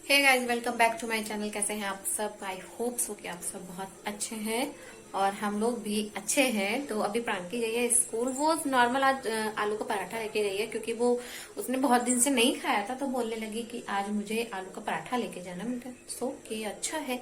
Hey guys, welcome back to my channel. कैसे हैं आप सब? आई होप सो कि आप सब बहुत अच्छे हैं और हम लोग भी अच्छे हैं। तो अभी प्रांकी गई है स्कूल। वो नॉर्मल आज आलू का पराठा लेके गई है क्योंकि वो उसने बहुत दिन से नहीं खाया था, तो बोलने लगी कि आज मुझे आलू का पराठा लेके जाना। मैंने सो कि अच्छा है,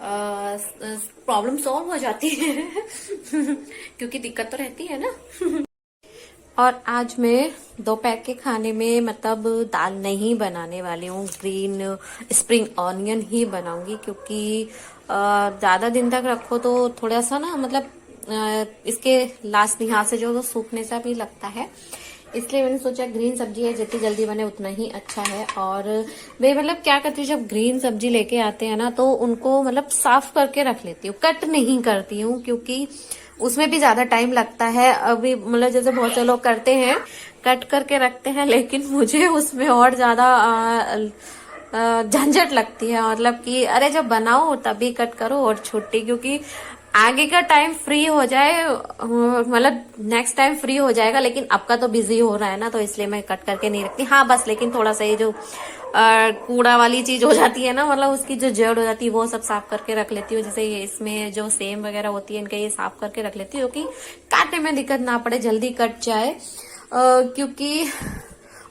प्रॉब्लम सॉल्व हो जाती है क्योंकि दिक्कत तो रहती है ना। और आज मैं दोपहर के खाने में मतलब दाल नहीं बनाने वाली हूँ, ग्रीन स्प्रिंग ऑनियन ही बनाऊंगी क्योंकि ज्यादा दिन तक रखो तो थोड़ा सा ना मतलब इसके लास्ट यहाँ से जो वो सूखने सा भी लगता है। इसलिए मैंने सोचा ग्रीन सब्जी है, जितनी जल्दी बने उतना ही अच्छा है। और वे मतलब क्या करती हूँ, जब ग्रीन सब्जी लेके आते हैं ना तो उनको मतलब साफ करके रख लेती हूँ, कट नहीं करती हूँ क्योंकि उसमें भी ज्यादा टाइम लगता है। अभी मतलब जैसे बहुत से लोग करते हैं कट करके रखते हैं, लेकिन मुझे उसमें और ज्यादा झंझट लगती है। मतलब कि अरे जब बनाओ तभी कट करो और छुट्टी, क्योंकि आगे का टाइम फ्री हो जाए, मतलब नेक्स्ट टाइम फ्री हो जाएगा, लेकिन अब का तो बिजी हो रहा है ना, तो इसलिए मैं कट करके नहीं रखती। हाँ बस, लेकिन थोड़ा सा ये जो कूड़ा वाली चीज हो जाती है ना, मतलब उसकी जो जड़ हो जाती है वो सब साफ करके रख लेती हूँ। जैसे ये इसमें जो सेम वगैरह होती है इनके, ये साफ करके रख लेती हूँ कि काटने में दिक्कत ना पड़े, जल्दी कट जाए। क्योंकि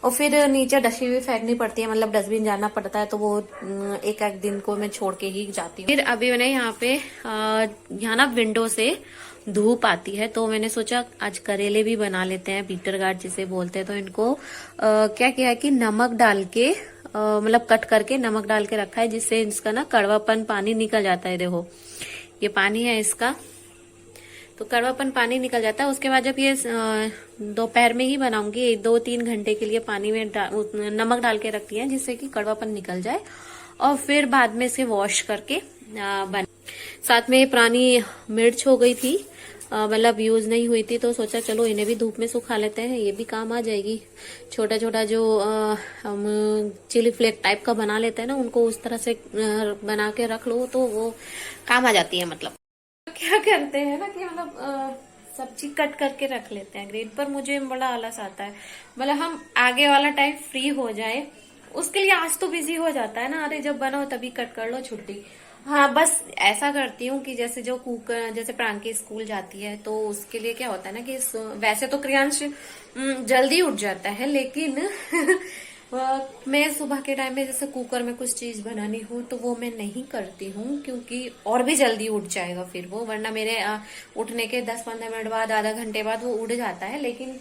और फिर नीचे डस्टबिन भी फेंकनी पड़ती है, मतलब डस्टबिन जाना पड़ता है, तो वो एक एक दिन को मैं छोड़ के ही जाती हूँ। फिर अभी मैंने यहाँ पे यहाँ ना विंडो से धूप आती है, तो मैंने सोचा आज करेले भी बना लेते हैं, बीटर गार्ड जिसे बोलते हैं। तो इनको क्या किया है कि नमक डाल के मतलब कट करके नमक डाल के रखा है, जिससे इसका ना कड़वापन पानी निकल जाता है। देखो ये पानी है इसका, तो कड़वापन पानी निकल जाता है। उसके बाद जब ये दोपहर में ही बनाऊंगी, 2-3 घंटे के लिए पानी में नमक डाल के रखती है, जिससे कि कड़वापन निकल जाए। और फिर बाद में इसे वॉश करके बना। साथ में पुरानी मिर्च हो गई थी, मतलब यूज नहीं हुई थी, तो सोचा चलो इन्हें भी धूप में सुखा लेते हैं, ये भी काम आ जाएगी। छोटा छोटा जो हम चिली फ्लेक टाइप का बना लेते हैं ना, उनको उस तरह से बना के रख लो तो वो काम आ जाती है। मतलब क्या करते हैं ना कि मतलब सब्जी कट करके रख लेते हैं ग्रेड पर। मुझे बड़ा आलस आता है, मतलब हम आगे वाला टाइम फ्री हो जाए उसके लिए। आज तो बिजी हो जाता है ना, अरे जब बनाओ तभी कट कर लो, छुट्टी। हाँ बस ऐसा करती हूँ कि जैसे जो कुकर, जैसे प्रांकी स्कूल जाती है तो उसके लिए क्या होता है ना कि वैसे तो क्रियांश जल्दी उठ जाता है, लेकिन मैं सुबह के टाइम में जैसे कुकर में कुछ चीज बनानी हो तो वो मैं नहीं करती हूँ, क्योंकि और भी जल्दी उठ जाएगा फिर वो। वरना मेरे उठने के 10-15 मिनट बाद, आधा घंटे बाद वो उड़ जाता है, लेकिन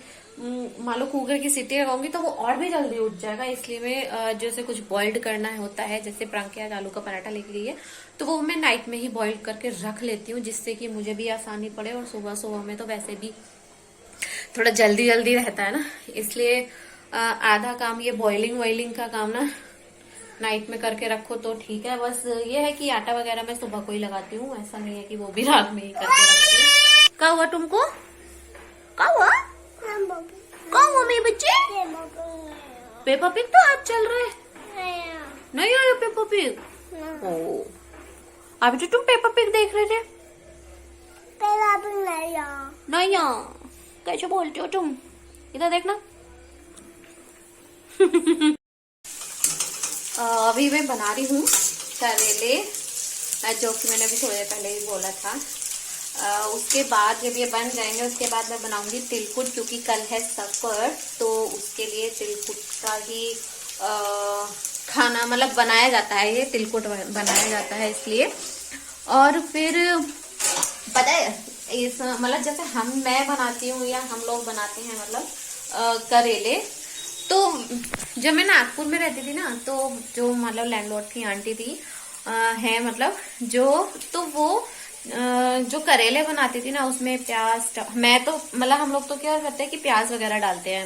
मान लो कुकर की सीटी लगाऊंगी तो वो और भी जल्दी उठ जाएगा। इसलिए मैं जैसे कुछ बॉइल्ड करना होता है, जैसे प्रांकी आज आलू का पराठा लेके गई है, तो वो मैं नाइट में ही बॉइल्ड करके रख लेती हूँ, जिससे कि मुझे भी आसानी पड़े। और सुबह सुबह में तो वैसे भी थोड़ा जल्दी जल्दी रहता है ना, इसलिए आधा काम ये बॉइलिंग वाइलिंग का काम ना नाइट में करके रखो तो ठीक है। बस ये है कि आटा वगैरह मैं सुबह को ही लगाती हूँ, ऐसा नहीं है कि वो भी रात में ही करके रखती हूँ। क्या हुआ तुमको? क्या हुआ? क्या हुआ मेरे बच्चे? पेपा पिग तो आज चल रहे नहीं आया पेपा पिग। ओ अभी तो तुम पेपा पिग देख रहे थे। नहीं कैसे बोलते हो तुम? इधर देखना। अभी मैं बना रही हूँ करेले, जो कि मैंने अभी थोड़ी देर पहले ही बोला था। उसके बाद जब ये बन जाएंगे उसके बाद मैं बनाऊंगी तिलकुट, क्योंकि कल है सफर, तो उसके लिए तिलकुट का ही खाना मतलब बनाया जाता है, ये तिलकुट बनाया जाता है इसलिए। और फिर पता है इस मतलब जैसे मैं बनाती हूँ या हम लोग बनाते हैं मतलब करेले, तो जब मैं नागपुर में रहती थी ना, तो जो मतलब लैंडलॉर्ड की आंटी थी है मतलब जो, तो वो जो करेले बनाती थी ना उसमें प्याज, मैं तो मतलब हम लोग तो क्या करते हैं कि प्याज वगैरह डालते हैं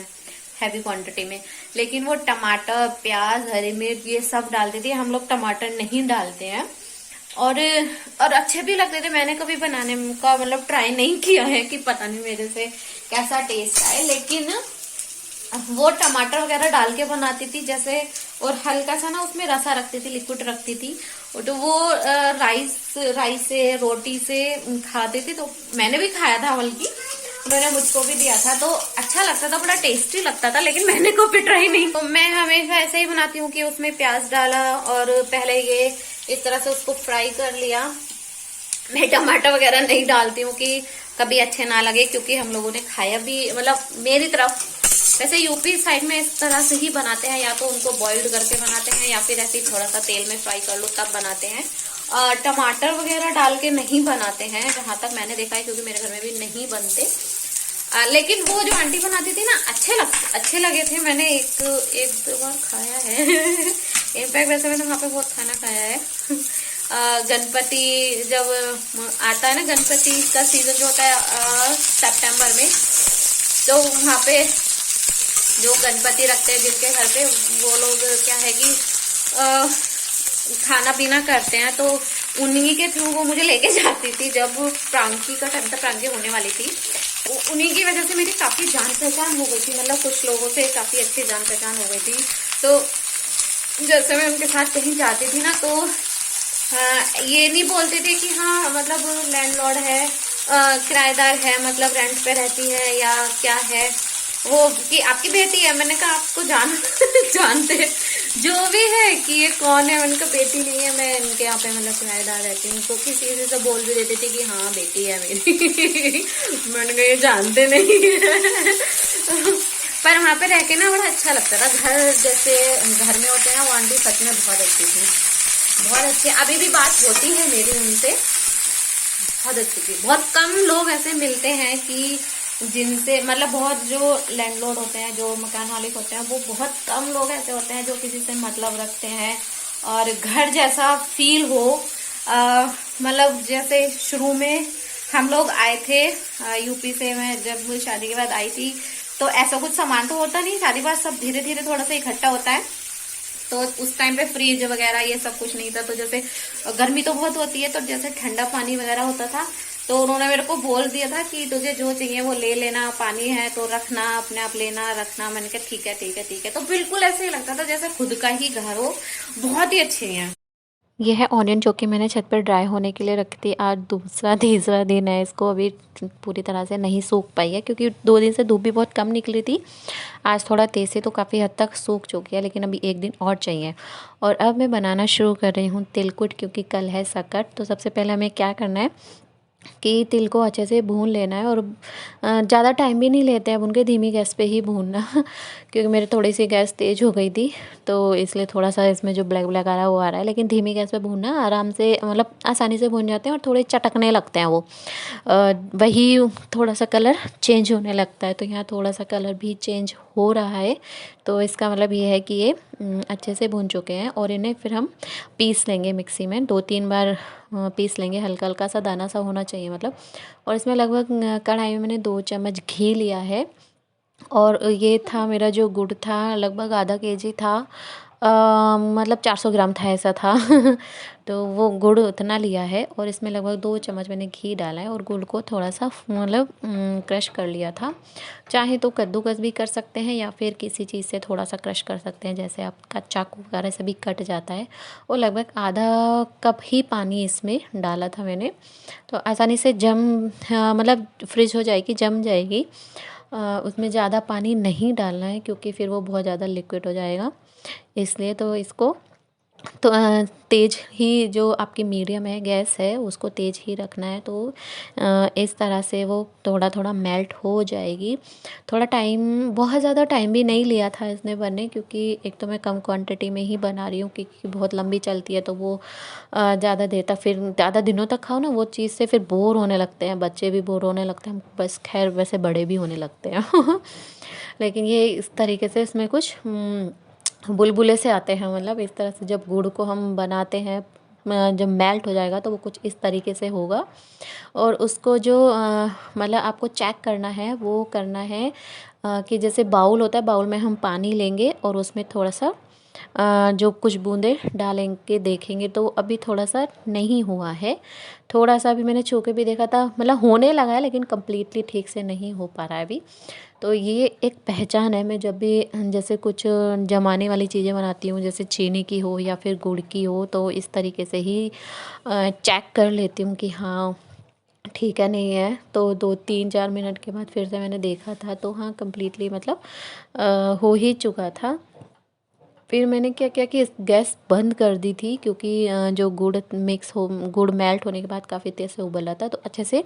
हैवी क्वांटिटी में, लेकिन वो टमाटर, प्याज, हरी मिर्च ये सब डालती थी। हम लोग टमाटर नहीं डालते हैं, और अच्छे भी लगते थे। मैंने कभी बनाने का मतलब ट्राई नहीं किया है कि पता नहीं मेरे से कैसा टेस्ट आए, लेकिन वो टमाटर वगैरह डाल के बनाती थी जैसे, और हल्का सा ना उसमें रसा रखती थी, लिक्विड रखती थी, तो वो राइस से, रोटी से खाती थी। तो मैंने भी खाया था बल्कि, उन्होंने मुझको भी दिया था, तो अच्छा लगता था, बड़ा टेस्टी लगता था, लेकिन मैंने कभी ट्राई नहीं। तो मैं हमेशा ऐसे ही बनाती हूँ कि उसमें प्याज डाला और पहले ये इस तरह से उसको फ्राई कर लिया। मैं टमाटर वगैरह नहीं डालती हूँ कि कभी अच्छे ना लगे, क्योंकि हम लोगों ने खाया भी, मतलब मेरी तरफ वैसे यूपी साइड में इस तरह से ही बनाते हैं, या तो उनको बॉइल्ड करके बनाते हैं या फिर ऐसे ही थोड़ा सा तेल में फ्राई कर लो तब बनाते हैं। टमाटर वगैरह डाल के नहीं बनाते हैं जहां तक मैंने देखा है, क्योंकि मेरे घर में भी नहीं बनते। लेकिन वो जो आंटी बनाती थी ना, अच्छे लगे थे। मैंने एक दो बार खाया है। इनफैक्ट वैसे मैंने वहाँ पे बहुत खाना खाया है। गणपति जब आता है ना, गणपति का सीजन जो होता है सितंबर में, तो वहाँ पे जो गणपति रखते हैं जिनके घर पे, वो लोग क्या है कि खाना पीना करते हैं, तो उन्हीं के थ्रू वो मुझे लेके जाती थी। जब प्रांकी का टाइम था, प्रांकी होने वाली थी, उन्हीं की वजह से मेरी काफी जान पहचान हो गई थी। मतलब कुछ लोगों से काफी अच्छी जान पहचान हो गई थी। तो जैसे मैं उनके साथ कहीं जाती थी ना, तो ये नहीं बोलते थे कि हाँ मतलब लैंडलॉर्ड है, किराएदार है, मतलब रेंट पे रहती है या क्या है, वो कि आपकी बेटी है। मैंने कहा आपको जानते जो भी है कि ये कौन है। मैंने कहा बेटी नहीं है, मैं इनके यहाँ पे मतलब किराएदार रहती हूँ। तो किसी से बोल भी देते थे कि हाँ बेटी है मेरी। मैंने कहा ये जानते नहीं है। पर वहाँ पे रह के ना बड़ा अच्छा लगता था। घर जैसे घर में होते हैं, वो आंटी सच में बहुत अच्छी थी, बहुत अच्छी। अभी भी बात होती है मेरी उनसे, बहुत अच्छी थी। बहुत कम लोग ऐसे मिलते हैं कि जिनसे मतलब बहुत जो लैंडलॉर्ड होते हैं, जो मकान मालिक होते हैं, वो बहुत कम लोग ऐसे होते हैं जो किसी से मतलब रखते हैं और घर जैसा फील हो। मतलब जैसे शुरू में हम लोग आए थे यूपी से, मैं जब शादी के बाद आई थी, तो ऐसा कुछ सामान तो होता नहीं, शादी बाद सब धीरे धीरे थोड़ा सा इकट्ठा होता है। तो उस टाइम पे फ्रिज वगैरह ये सब कुछ नहीं था, तो जैसे गर्मी तो बहुत होती है, तो जैसे ठंडा पानी वगैरह होता था, तो उन्होंने मेरे को बोल दिया था कि तुझे जो चाहिए वो ले लेना, पानी है तो रखना, अपने आप लेना रखना। मैंने कहा ठीक है ठीक है ठीक है। तो बिल्कुल ऐसे ही लगता था जैसे खुद का ही घर हो। बहुत ही अच्छे हैं। ये है ऑनियन जो कि मैंने छत पर ड्राई होने के लिए रखी थी। आज दूसरा तीसरा दिन है, इसको अभी पूरी तरह से नहीं सूख पाई है क्योंकि 2 दिन से धूप भी बहुत कम निकली थी। आज थोड़ा तेज़ से तो काफ़ी हद तक सूख चुकी है, लेकिन अभी 1 दिन और चाहिए। और अब मैं बनाना शुरू कर रही हूँ तिलकुट, क्योंकि कल है सकट। तो सबसे पहले हमें क्या करना है कि तिल को अच्छे से भून लेना है, और ज़्यादा टाइम भी नहीं लेते हैं अब उनके, धीमी गैस पे ही भूनना। क्योंकि मेरी थोड़ी सी गैस तेज़ हो गई थी, तो इसलिए थोड़ा सा इसमें जो ब्लैक ब्लैक आ रहा है वो आ रहा है। लेकिन धीमी गैस पे भूनना, आराम से मतलब आसानी से भून जाते हैं और थोड़े चटकने लगते हैं वो। वही थोड़ा सा कलर चेंज होने लगता है, तो यहाँ थोड़ा सा कलर भी चेंज हो रहा है। तो इसका मतलब ये है कि ये अच्छे से भून चुके हैं। और इन्हें फिर हम पीस लेंगे मिक्सी में, 2-3 बार पीस लेंगे, हल्का हल्का सा दाना सा होना चाहिए मतलब। और इसमें लगभग कढ़ाई में मैंने 2 चम्मच घी लिया है। और ये था मेरा जो गुड़ था, लगभग आधा केजी था, मतलब 400 ग्राम था, ऐसा था। तो वो गुड़ उतना लिया है, और इसमें लगभग 2 चम्मच मैंने घी डाला है, और गुड़ को थोड़ा सा मतलब क्रश कर लिया था। चाहे तो कद्दूकस भी कर सकते हैं या फिर किसी चीज़ से थोड़ा सा क्रश कर सकते हैं, जैसे आपका चाकू वगैरह से भी कट जाता है। और लगभग आधा कप ही पानी इसमें डाला था मैंने, तो आसानी से मतलब फ्रिज हो जाएगी, जम जाएगी। उसमें ज़्यादा पानी नहीं डालना है क्योंकि फिर वो बहुत ज़्यादा लिक्विड हो जाएगा, इसलिए। तो इसको तो तेज़ ही, जो आपकी मीडियम है गैस है, उसको तेज़ ही रखना है। तो इस तरह से वो थोड़ा थोड़ा मेल्ट हो जाएगी। थोड़ा टाइम, बहुत ज़्यादा टाइम भी नहीं लिया था इसने बनने, क्योंकि एक तो मैं कम क्वांटिटी में ही बना रही हूँ, क्योंकि बहुत लंबी चलती है, तो वो ज़्यादा देर तक, फिर ज़्यादा दिनों तक खाओ ना वो चीज़ से, फिर बोर होने लगते हैं बच्चे भी, बोर होने लगते हैं बस। खैर वैसे बड़े भी होने लगते हैं। लेकिन ये इस तरीके से इसमें कुछ बुलबुले से आते हैं, मतलब इस तरह से जब गुड़ को हम बनाते हैं, जब मेल्ट हो जाएगा तो वो कुछ इस तरीके से होगा। और उसको जो मतलब आपको चेक करना है, वो करना है कि जैसे बाउल होता है, बाउल में हम पानी लेंगे और उसमें थोड़ा सा जो कुछ बूंदे डालेंगे, देखेंगे तो अभी थोड़ा सा नहीं हुआ है। थोड़ा सा अभी मैंने छू के भी देखा था, मतलब होने लगा है, लेकिन कम्प्लीटली ठीक से नहीं हो पा रहा है अभी। तो ये एक पहचान है, मैं जब भी जैसे कुछ जमाने वाली चीज़ें बनाती हूँ, जैसे चीनी की हो या फिर गुड़ की हो, तो इस तरीके से ही चेक कर लेती हूँ कि हाँ ठीका नहीं है। तो 2-3-4 मिनट के बाद फिर से मैंने देखा था तो हाँ कम्प्लीटली मतलब हो ही चुका था। फिर मैंने क्या किया कि गैस बंद कर दी थी, क्योंकि जो गुड़ मेल्ट होने के बाद काफ़ी तेज़ से उबला था। तो अच्छे से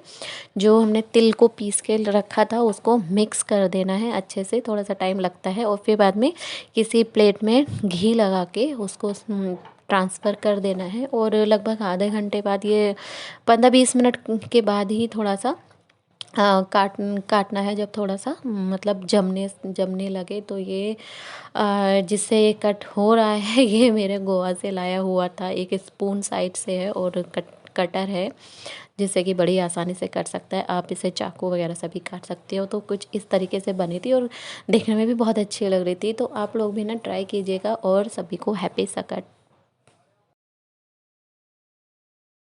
जो हमने तिल को पीस के रखा था उसको मिक्स कर देना है अच्छे से, थोड़ा सा टाइम लगता है। और फिर बाद में किसी प्लेट में घी लगा के उसको ट्रांसफ़र कर देना है। और लगभग आधे घंटे बाद, ये 15-20 मिनट के बाद ही थोड़ा सा काटना है। जब थोड़ा सा मतलब जमने लगे तो ये जिससे ये कट हो रहा है ये मेरे गोवा से लाया हुआ था। एक स्पून साइड से है और कटर है जिससे कि बड़ी आसानी से कट सकता है। आप इसे चाकू वगैरह से भी काट सकते हो। तो कुछ इस तरीके से बनी थी और देखने में भी बहुत अच्छी लग रही थी। तो आप लोग भी ना ट्राई कीजिएगा और सभी को हैप्पी सकट।